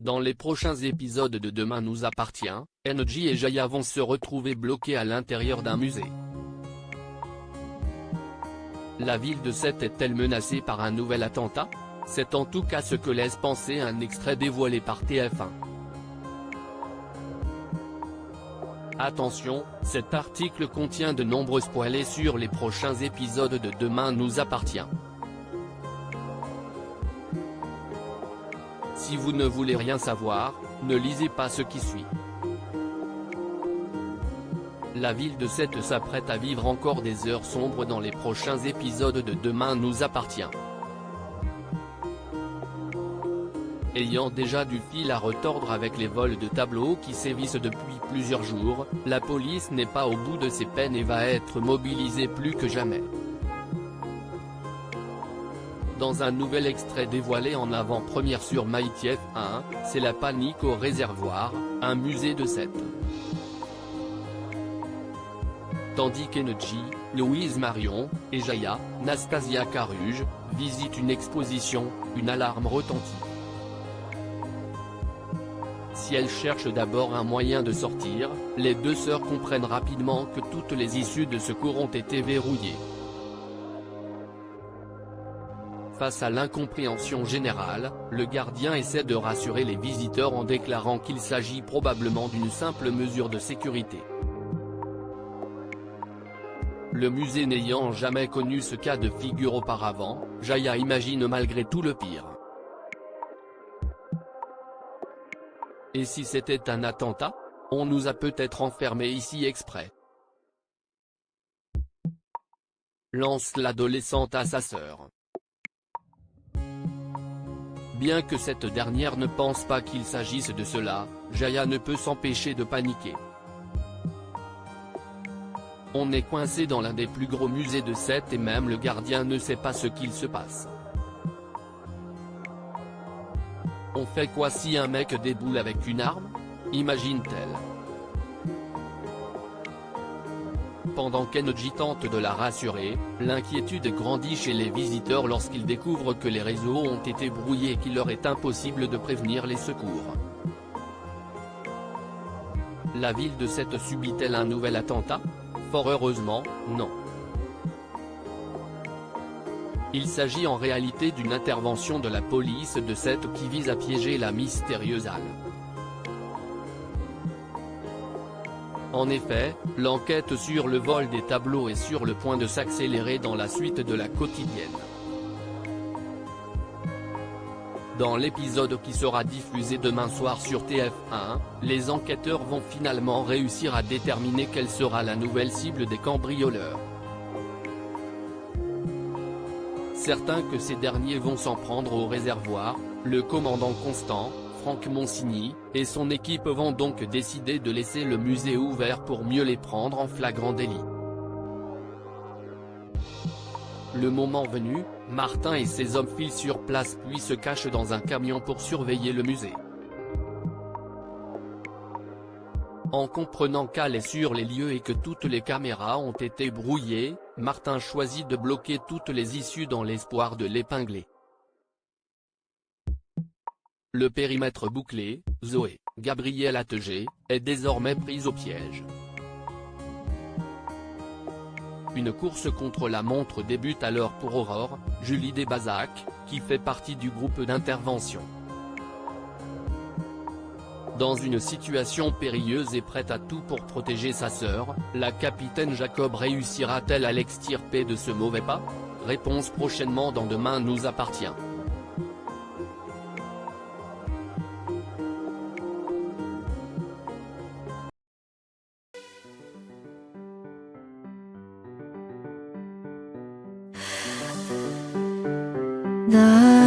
Dans les prochains épisodes de Demain nous appartient, Enji et Jaya vont se retrouver bloqués à l'intérieur d'un musée. La ville de Sète est-elle menacée par un nouvel attentat? C'est en tout cas ce que laisse penser un extrait dévoilé par TF1. Attention, cet article contient de nombreux spoilers sur les prochains épisodes de Demain nous appartient. Si vous ne voulez rien savoir, ne lisez pas ce qui suit. La ville de Sète s'apprête à vivre encore des heures sombres dans les prochains épisodes de Demain nous appartient. Ayant déjà du fil à retordre avec les vols de tableaux qui sévissent depuis plusieurs jours, la police n'est pas au bout de ses peines et va être mobilisée plus que jamais. Dans un nouvel extrait dévoilé en avant-première sur MyTF1, c'est la panique au réservoir, un musée de Sète. Tandis qu'Enji, Louise Marion, et Jaya, Nastasia Caruge, visitent une exposition, une alarme retentit. Si elles cherchent d'abord un moyen de sortir, les deux sœurs comprennent rapidement que toutes les issues de secours ont été verrouillées. Face à l'incompréhension générale, le gardien essaie de rassurer les visiteurs en déclarant qu'il s'agit probablement d'une simple mesure de sécurité. Le musée n'ayant jamais connu ce cas de figure auparavant, Jaya imagine malgré tout le pire. Et si c'était un attentat? On nous a peut-être enfermés ici exprès. Lance l'adolescente à sa sœur. Bien que cette dernière ne pense pas qu'il s'agisse de cela, Jaya ne peut s'empêcher de paniquer. On est coincé dans l'un des plus gros musées de Sète et même le gardien ne sait pas ce qu'il se passe. On fait quoi si un mec déboule avec une arme? Imagine-t-elle. Pendant qu'Enji tente de la rassurer, l'inquiétude grandit chez les visiteurs lorsqu'ils découvrent que les réseaux ont été brouillés et qu'il leur est impossible de prévenir les secours. La ville de Sète subit-elle un nouvel attentat? Fort heureusement, non. Il s'agit en réalité d'une intervention de la police de Sète qui vise à piéger la mystérieuse Halle. En effet, l'enquête sur le vol des tableaux est sur le point de s'accélérer dans la suite de la quotidienne. Dans l'épisode qui sera diffusé demain soir sur TF1, les enquêteurs vont finalement réussir à déterminer quelle sera la nouvelle cible des cambrioleurs. Certains que ces derniers vont s'en prendre au réservoir, le commandant Constant, Franck Monsigny, et son équipe vont donc décider de laisser le musée ouvert pour mieux les prendre en flagrant délit. Le moment venu, Martin et ses hommes filent sur place puis se cachent dans un camion pour surveiller le musée. En comprenant qu'Halle est sur les lieux et que toutes les caméras ont été brouillées, Martin choisit de bloquer toutes les issues dans l'espoir de l'épingler. Le périmètre bouclé, Zoé, Gabrielle Attegé, est désormais prise au piège. Une course contre la montre débute alors pour Aurore, Julie Desbazac, qui fait partie du groupe d'intervention. Dans une situation périlleuse et prête à tout pour protéger sa sœur, la capitaine Jacob réussira-t-elle à l'extirper de ce mauvais pas? Réponse prochainement dans Demain nous appartient. 나